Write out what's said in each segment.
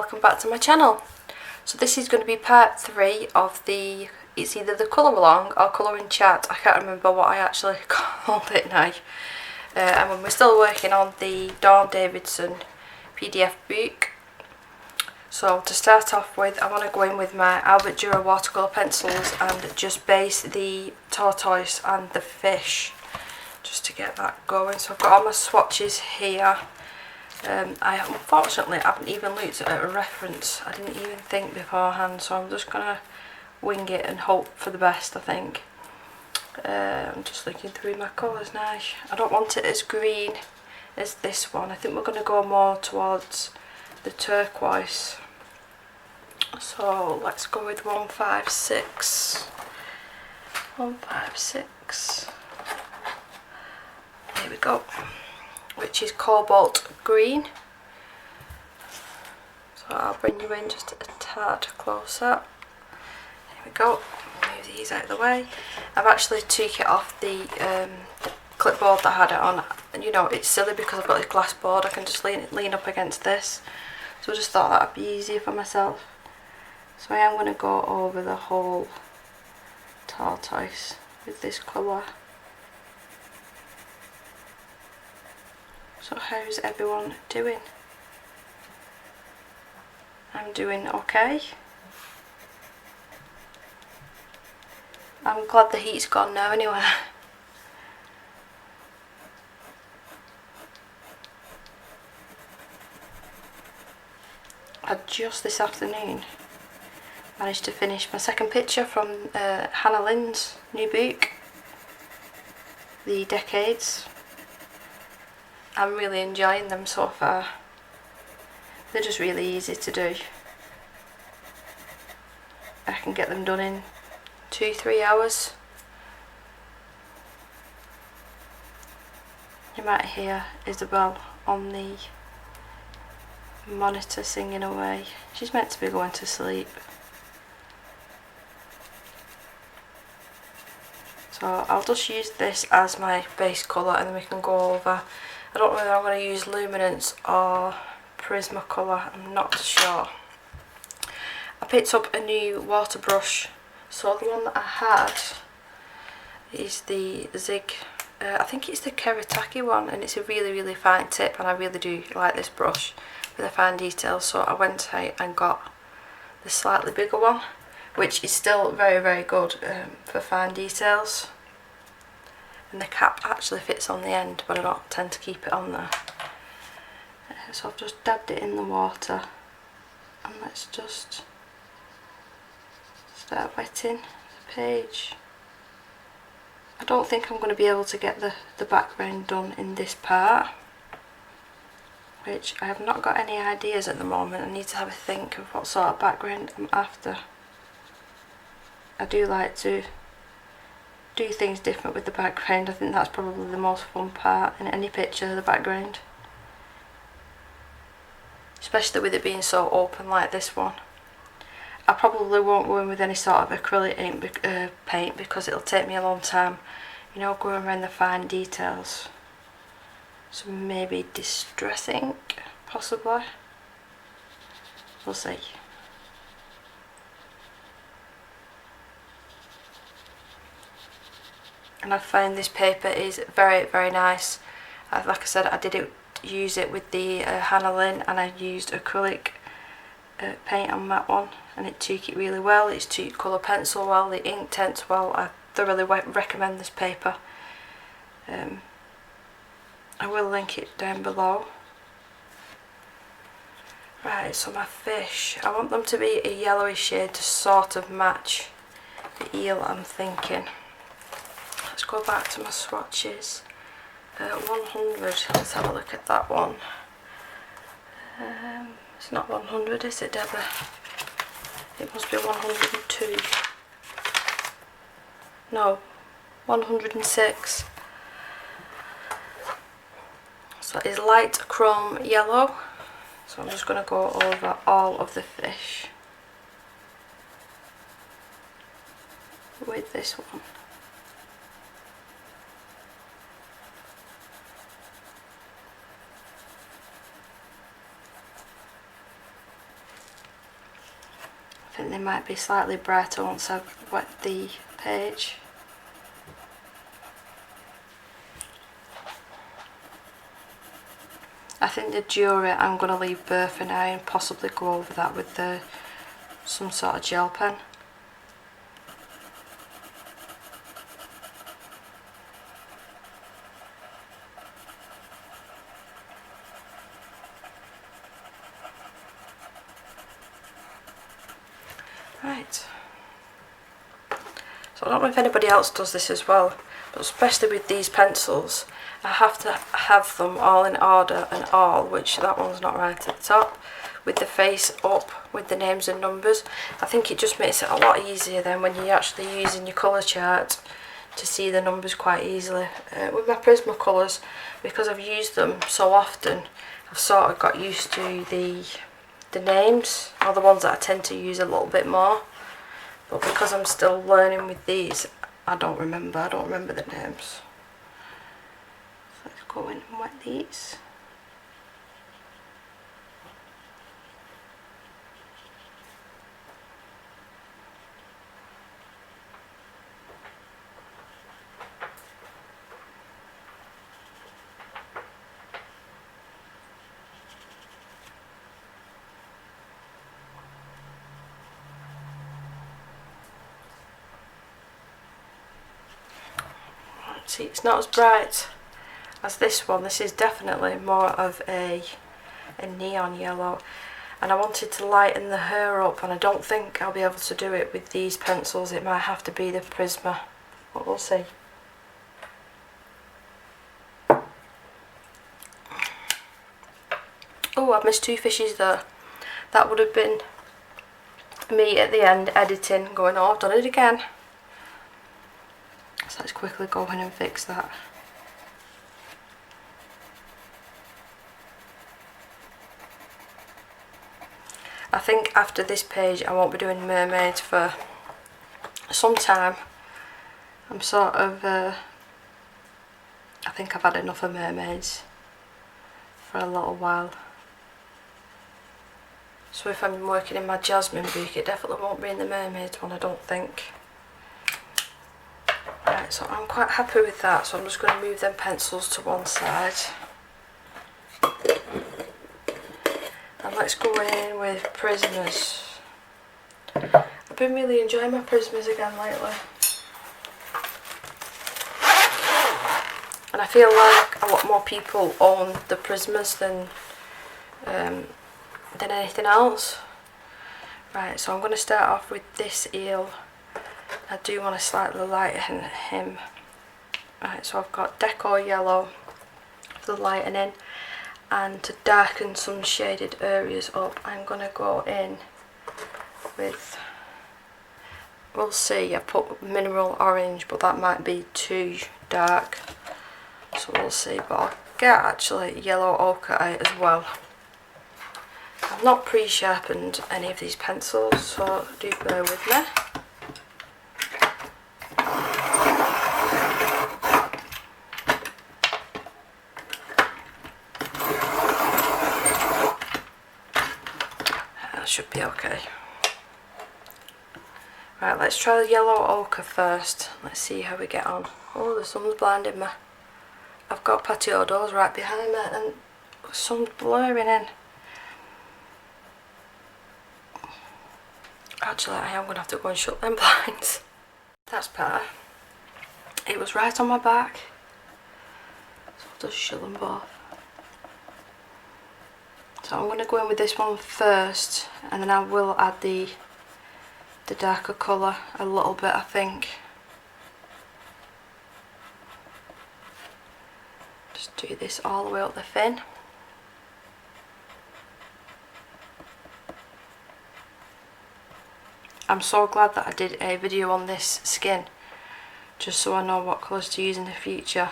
welcome back to my channel. So this is going to be part 3 of it's either the colour along or colouring chat. I can't remember what I actually called it now. And we're still working on the Dawndavidson PDF book. So to start off with, I want to go in with my Albert Dürer watercolour pencils and just base the tortoise and the fish just to get that going. So I've got all my swatches here. I unfortunately haven't even looked at a reference. I didn't even think beforehand, so I'm just going to wing it and hope for the best, I think. I'm just looking through my colours now. I don't want it as green as this one. I think we're going to go more towards the turquoise. So let's go with 156. 156. Here we go. Which is cobalt green. So I'll bring you in just a tad closer. Here we go. Move these out of the way. I've actually took it off the clipboard that I had it on. And you know, it's silly because I've got this glass board. I can just lean up against this. So I just thought that would be easier for myself. So I am going to go over the whole tortoise with this colour. So how's everyone doing? I'm doing okay. I'm glad the heat's gone now anyway. I just this afternoon managed to finish my second picture from Hannah Lynn's new book, The Decades. I'm really enjoying them so far. They're just really easy to do. I can get them done in 2-3 hours. You might hear Isabel on the monitor singing away. She's meant to be going to sleep. So I'll just use this as my base colour and then we can go over. I don't know whether I'm going to use luminance or Prismacolor, I'm not sure. I picked up a new water brush. So the one that I had is the Zig, I think it's the Kerataki one, and it's a really fine tip, and I really do like this brush with a fine detail. So I went out and got the slightly bigger one, which is still very good for fine details. And the cap actually fits on the end, but I don't tend to keep it on there. So I've just dabbed it in the water, and let's just start wetting the page. I don't think I'm going to be able to get the background done in this part, which I have not got any ideas at the moment. I need to have a think of what sort of background I'm after. I do like to do things different with the background. I think that's probably the most fun part in any picture, the background. Especially with it being so open like this one. I probably won't go in with any sort of acrylic paint because it'll take me a long time, you know, going around the fine details. So maybe distress ink, possibly. We'll see. And I found this paper is very nice. Like I said, I did use it with the Hannah Lynn, and I used acrylic paint on that one, and it took it really well. It's took colour pencil well, the ink tents well. I thoroughly recommend this paper. I will link it down below. Right, so my fish, I want them to be a yellowish shade to sort of match the eel I'm thinking. Let's go back to my swatches. 100, let's have a look at that one. It's not 100, is it, Deborah? It must be 102. No, 106. So it's light chrome yellow. So I'm just going to go over all of the fish with this one. I think they might be slightly brighter once I've wet the page. I think the jury I'm going to leave bare for now and possibly go over that with some sort of gel pen. Right, so I don't know if anybody else does this as well, but especially with these pencils, I have to have them all in order and all, which that one's not right at the top, with the face up, with the names and numbers. I think it just makes it a lot easier then when you're actually using your colour chart to see the numbers quite easily. With my Prismacolors, because I've used them so often, I've sort of got used to the names, or the ones that I tend to use a little bit more, but because I'm still learning with these, I don't remember the names. So let's go in and wet these. See, it's not as bright as this one. This is definitely more of a neon yellow, and I wanted to lighten the hair up, and I don't think I'll be able to do it with these pencils. It might have to be the Prisma, but we'll see. Oh, I've missed two fishes there. That would have been me at the end editing, going, oh, I've done it again. So let's quickly go in and fix that. I think after this page I won't be doing mermaids for some time. I'm sort of, I think I've had enough of mermaids for a little while. So if I'm working in my Jasmine book, it definitely won't be in the mermaids one, I don't think. Right, so I'm quite happy with that, so I'm just going to move them pencils to one side. And let's go in with Prismas. I've been really enjoying my Prismas again lately. And I feel like a lot more people own the Prismas than anything else. Right, so I'm going to start off with this eel. I do want to slightly lighten him. Right, so I've got Deco Yellow for the lightening, and to darken some shaded areas up, I'm going to go in with, we'll see, I put Mineral Orange, but that might be too dark, so we'll see. But I'll get actually Yellow Ochre out as well. I've not pre-sharpened any of these pencils, so do bear with me. Should be okay. Right, let's try the Yellow Ochre first. Let's see how we get on. Oh, the sun's blinding me. I've got patio doors right behind me and the sun's blurring in. Actually, I am going to have to go and shut them blinds. That's better. It was right on my back, so I'll just shut them both. So I'm going to go in with this one first, and then I will add the darker colour a little bit, I think. Just do this all the way up the fin. I'm so glad that I did a video on this skin, just so I know what colours to use in the future.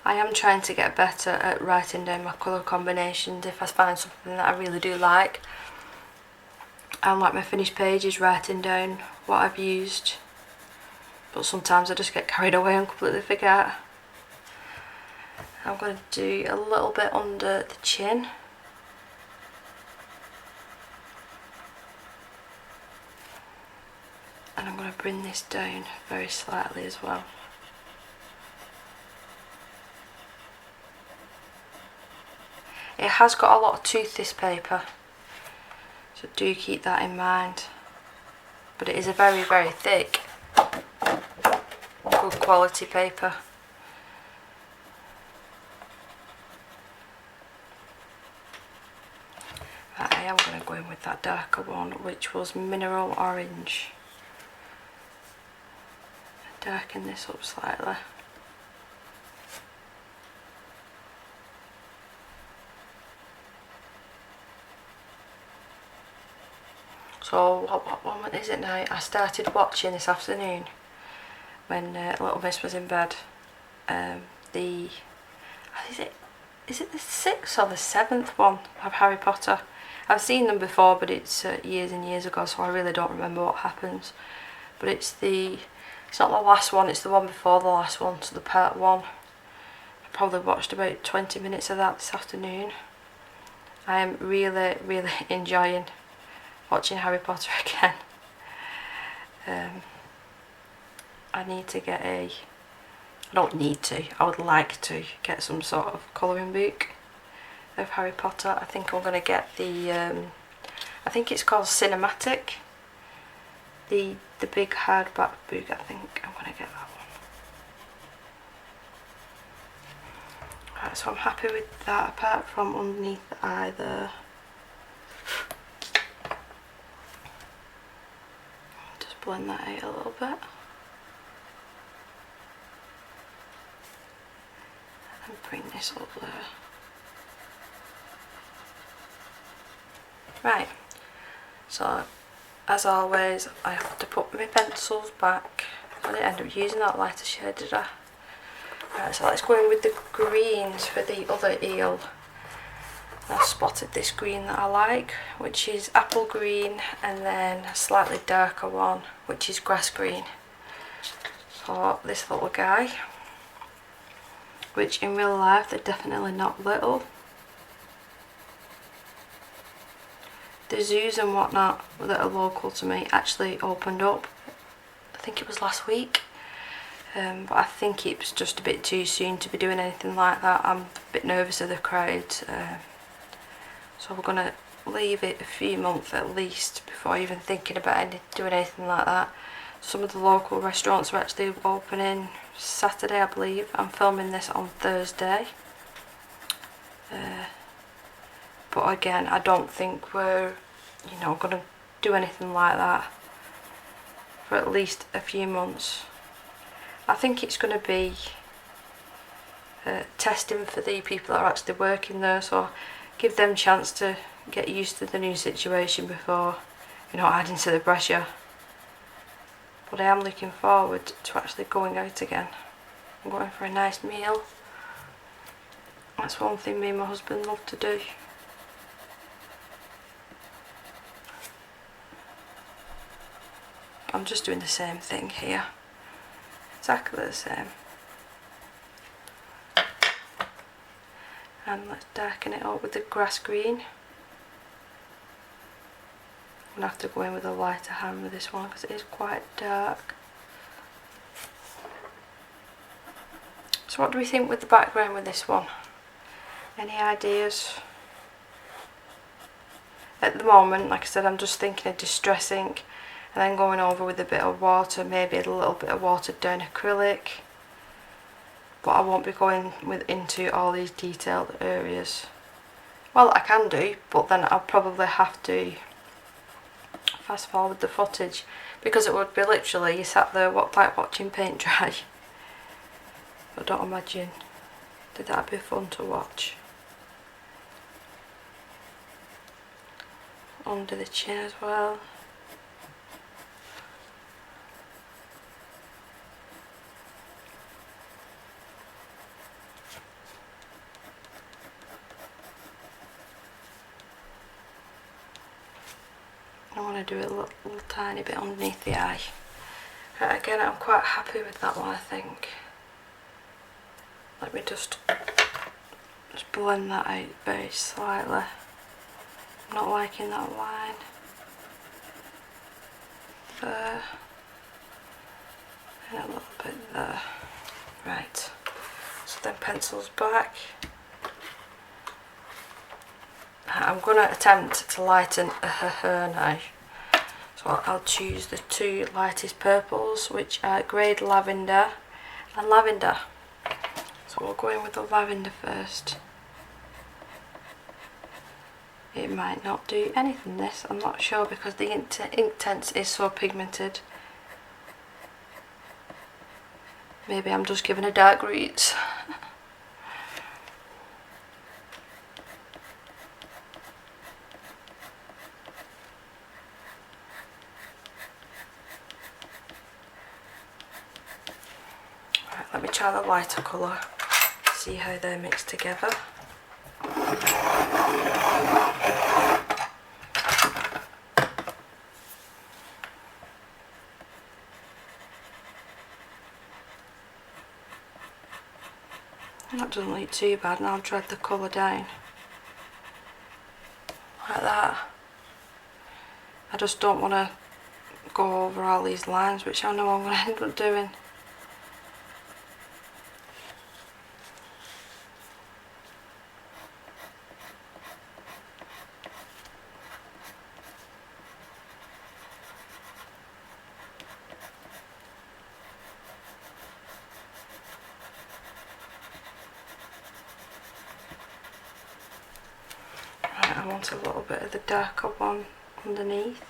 I am trying to get better at writing down my colour combinations if I find something that I really do like. And like my finished pages, writing down what I've used. But sometimes I just get carried away and completely forget. I'm going to do a little bit under the chin. And I'm going to bring this down very slightly as well. It has got a lot of tooth, this paper, so do keep that in mind. But it is a very, very thick, good quality paper. Right, I am going to go in with that darker one, which was Mineral Orange. Darken this up slightly. So what moment is it now? I started watching this afternoon when little Miss was in bed. Is it the 6th or the 7th one of Harry Potter? I've seen them before, but it's years and years ago, so I really don't remember what happens. But it's not the last one, it's the one before the last one, so the part 1. I probably watched about 20 minutes of that this afternoon. I am really, really enjoying watching Harry Potter again. I need to get I don't need to, I would like to get some sort of colouring book of Harry Potter. I think I'm going to get the, I think it's called Cinematic. The big hardback book, I think I'm going to get that one. Right, so I'm happy with that, apart from underneath the eye there. Just blend that out a little bit. And bring this up there. Right, so as always I have to put my pencils back. I didn't end up using that lighter shade, did I? Right, so let's go in with the greens for the other eel. I've spotted this green that I like, which is apple green, and then a slightly darker one, which is grass green, for this little guy, which in real life they're definitely not little. The zoos and whatnot that are local to me actually opened up, I think it was last week, but I think it was just a bit too soon to be doing anything like that. I'm a bit nervous of the crowd, so we're going to leave it a few months at least before even thinking about doing anything like that. Some of the local restaurants are actually opening Saturday, I believe. I'm filming this on Thursday. But again, I don't think we're, going to do anything like that for at least a few months. I think it's going to be testing for the people that are actually working there, so give them a chance to get used to the new situation before, adding to the pressure. But I am looking forward to actually going out again. I'm going for a nice meal. That's one thing me and my husband love to do. I'm just doing the same thing here. Exactly the same. And let's darken it up with the grass green. I'm going to have to go in with a lighter hand with this one because it is quite dark. So what do we think with the background with this one? Any ideas? At the moment, like I said, I'm just thinking of distressing and then going over with a bit of water, maybe a little bit of watered down acrylic. But I won't be going into all these detailed areas. Well, I can do, but then I'll probably have to fast forward the footage because it would be literally you sat there like watching paint dry. I don't imagine that'd be fun to watch. Under the chin as well. I want to do a little tiny bit underneath the eye. Right, again, I'm quite happy with that one, I think. Let me just blend that out very slightly. I'm not liking that line there. and a little bit there. Right, so then pencils back. I'm going to attempt to lighten her now. So I'll choose the two lightest purples, which are Grade Lavender and Lavender. So we'll go in with the lavender first. It might not do anything, this, I'm not sure, because the Inktense is so pigmented. Maybe I'm just giving a dark roots. Right, let me try the lighter colour, see how they mix together. That doesn't look too bad, and I'll drag the colour down like that. I just don't want to go over all these lines, which I know I'm going to end up doing. I want a little bit of the darker one underneath.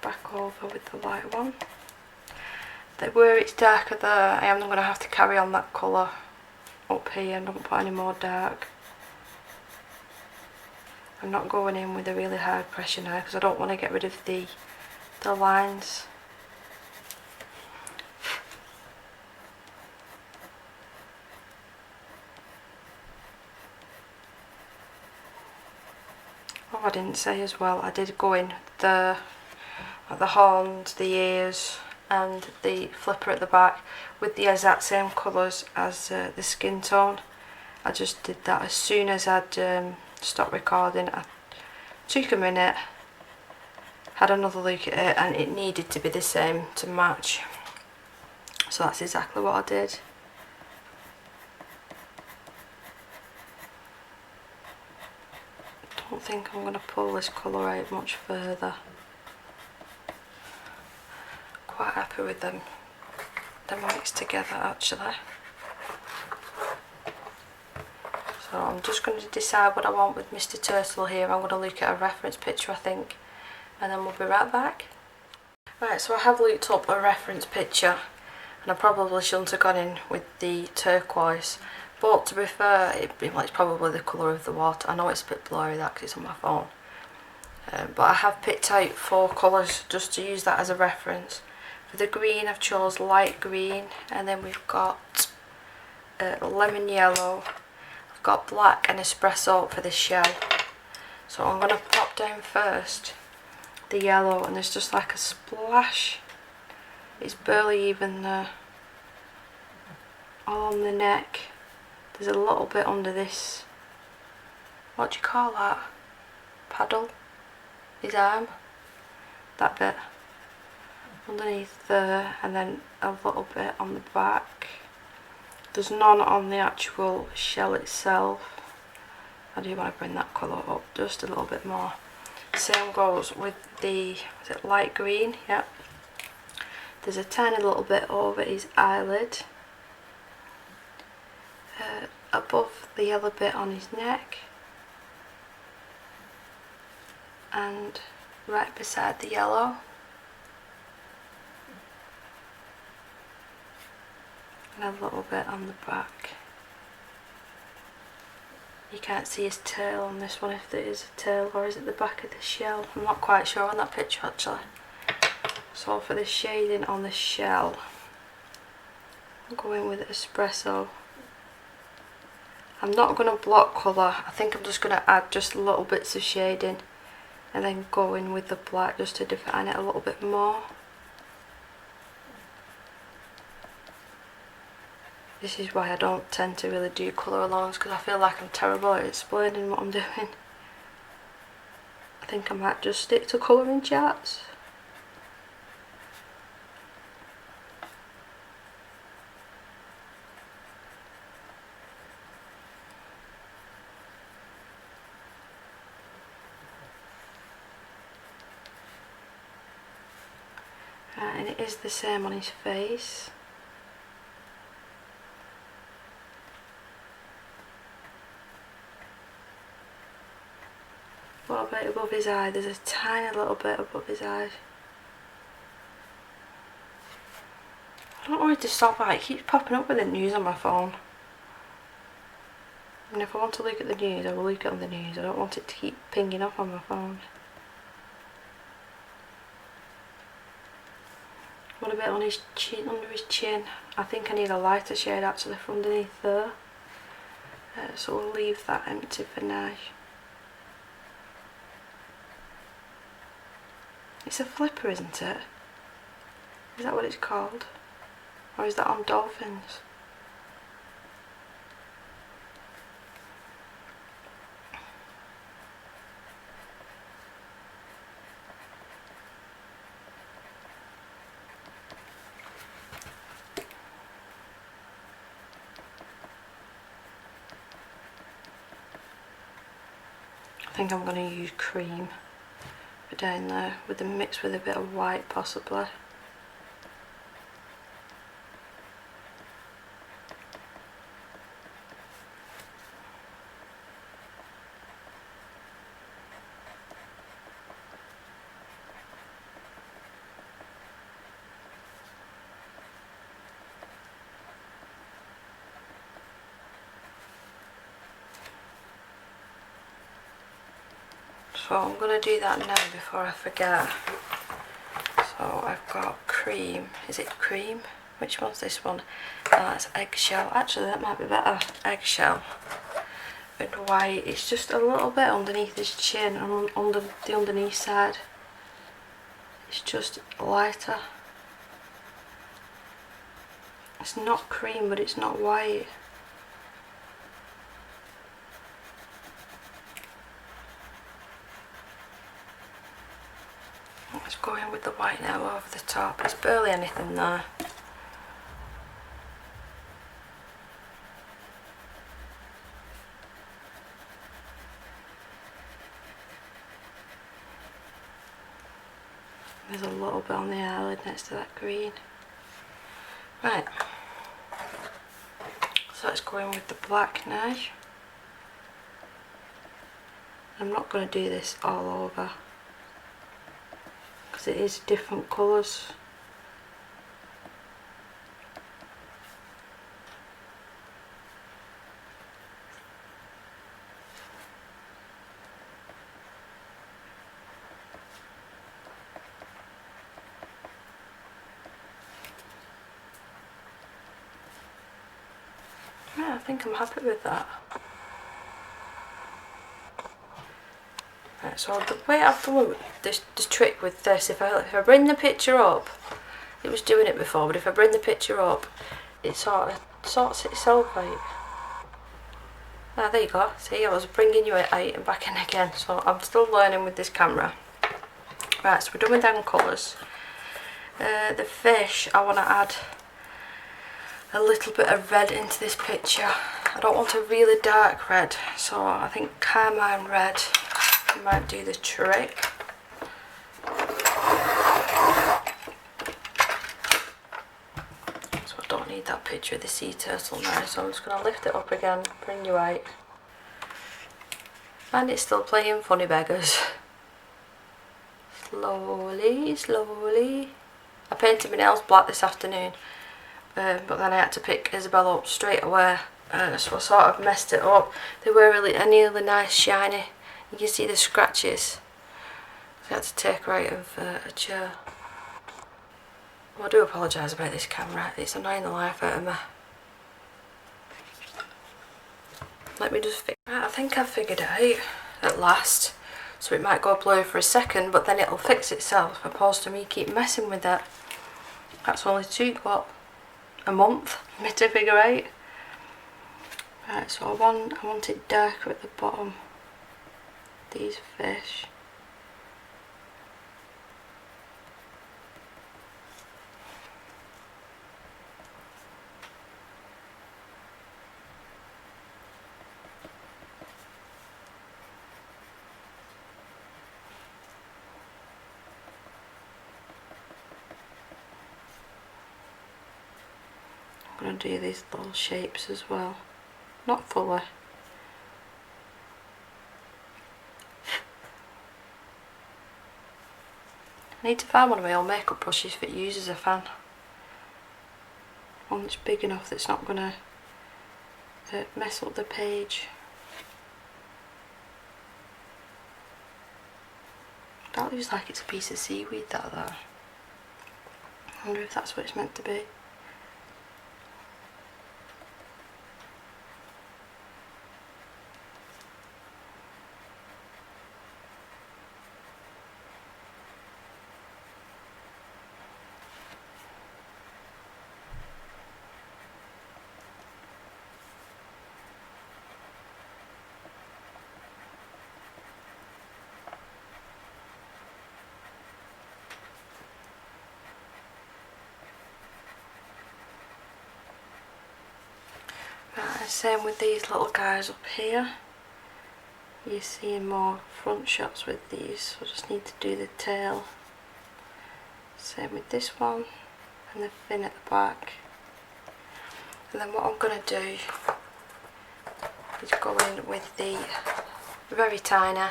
Back over with the light one. Where it's darker there, I am going to have to carry on that colour up here and don't put any more dark. I'm not going in with a really hard pressure now because I don't want to get rid of the lines. Oh, I didn't say as well, I did go in the horns, the ears and the flipper at the back with the exact same colours as the skin tone. I just did that as soon as I'd stopped recording. I took a minute, had another look at it, and it needed to be the same to match. So that's exactly what I did. I don't think I'm going to pull this colour out much further. Quite happy with them mixed together actually. So I'm just going to decide what I want with Mr. Turtle here. I'm going to look at a reference picture I think, and then we'll be right back. Right, so I have looked up a reference picture, and I probably shouldn't have gone in with the turquoise, but to be fair, it's probably the colour of the water. I know it's a bit blurry that because it's on my phone, but I have picked out 4 colours just to use that as a reference. For the green I've chose light green, and then we've got lemon yellow, I've got black and espresso for the shell. So I'm going to pop down first the yellow, and there's just like a splash, it's barely even there, all on the neck. There's a little bit under this, what do you call that, paddle, his arm, that bit underneath there, and then a little bit on the back. There's none on the actual shell itself. I do want to bring that colour up just a little bit more. Same goes with the, is it light green? Yep. There's a tiny little bit over his eyelid, above the yellow bit on his neck, and right beside the yellow. And a little bit on the back. You can't see his tail on this one, if there is a tail, or is it the back of the shell? I'm not quite sure on that picture actually. So for the shading on the shell, I'm going with espresso. I'm not going to block colour, I think I'm just going to add just little bits of shading and then go in with the black just to define it a little bit more. This is why I don't tend to really do colour alongs, because I feel like I'm terrible at explaining what I'm doing. I think I might just stick to colouring charts. And it is the same on his face. A little bit above his eye, there's a tiny little bit above his eye. I don't want it to stop, like, it keeps popping up with the news on my phone. And if I want to look at the news, I will look at the news. I don't want it to keep pinging up on my phone. What a bit on his chin, under his chin. I think I need a lighter shade actually from underneath there. So we'll leave that empty for now. It's a flipper, isn't it? Is that what it's called? Or is that on dolphins? I think I'm going to use cream for down there, with the mix with a bit of white possibly. So I'm going to do that now before I forget. So I've got cream. Is it cream? Which one's this one? That's eggshell. Actually, that might be better. Eggshell and white. It's just a little bit underneath his chin and under the underneath side. It's just lighter. It's not cream, but it's not white. Let's go in with the white now over the top. There's barely anything there. There's a little bit on the eyelid next to that green. Right. So let's go in with the black now. I'm not going to do this all over, because it is different colours. Yeah, I think I'm happy with that. Right, so the way I've done this trick with this, if I bring the picture up, it was doing it before, but if I bring the picture up, it sort of sorts itself out. Ah, there you go. See, I was bringing you out and back in again, so I'm still learning with this camera. Right, so we're done with them colours. The fish, I want to add a little bit of red into this picture. I don't want a really dark red, so I think carmine red might do the trick. So I don't need that picture of the sea turtle now, so I'm just going to lift it up again, bring you out. And it's still playing funny beggars. Slowly, slowly. I painted my nails black this afternoon, but then I had to pick Isabel up straight away, so I sort of messed it up. They were really nice shiny. You can see the scratches. So I had to take her out of a chair. Well, I do apologise about this camera, it's annoying the life out of me. Let me just fix it. I think I've figured it out at last. So it might go blurry for a second, but then it'll fix itself, opposed to me keep messing with it. That's only took, what, a month for me to figure out. Right, so I want it darker at the bottom. These fish. I'm going to do these little shapes as well, not fully. I need to find one of my old makeup brushes that uses a fan. One that's big enough that's not going to mess up the page. That looks like it's a piece of seaweed, that though. I wonder if that's what it's meant to be. Right, same with these little guys up here. You're seeing more front shots with these, so I just need to do the tail. Same with this one, and the fin at the back. And then what I'm going to do is go in with the very tiny.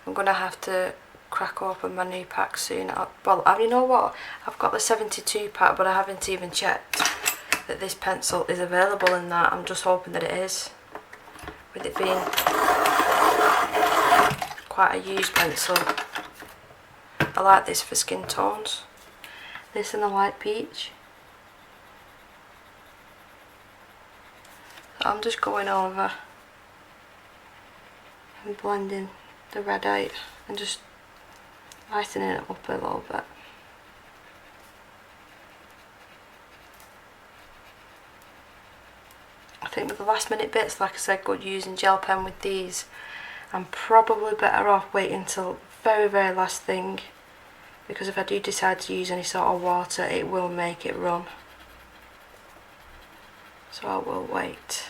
I'm going to have to crack open my new pack soon. Well, you know what? I've got the 72 pack, but I haven't even checked that this pencil is available in that. I'm just hoping that it is, with it being quite a used pencil. I like this for skin tones, this and the light peach. So I'm just going over and blending the red out and just lightening it up a little bit. I think with the last minute bits, like I said, good using gel pen with these. I'm probably better off waiting until very last thing, because if I do decide to use any sort of water, it will make it run. So I will wait.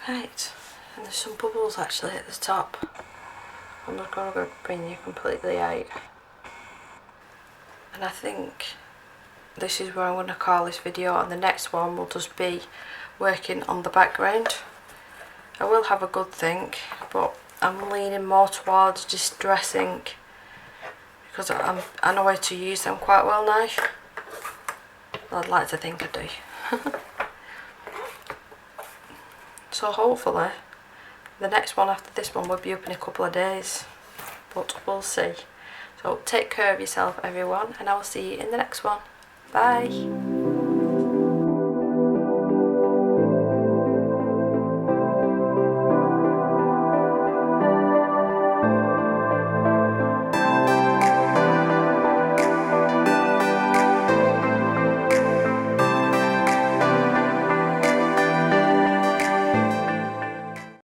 Right, and there's some bubbles actually at the top. I'm not going to bring you completely out. And I think this is where I'm going to call this video, and the next one will just be working on the background. I will have a good think, but I'm leaning more towards just dressing, because I know how to use them quite well now. Well, I'd like to think I do. So hopefully the next one after this one will be up in a couple of days, but we'll see. So take care of yourself everyone, and I will see you in the next one. Bye.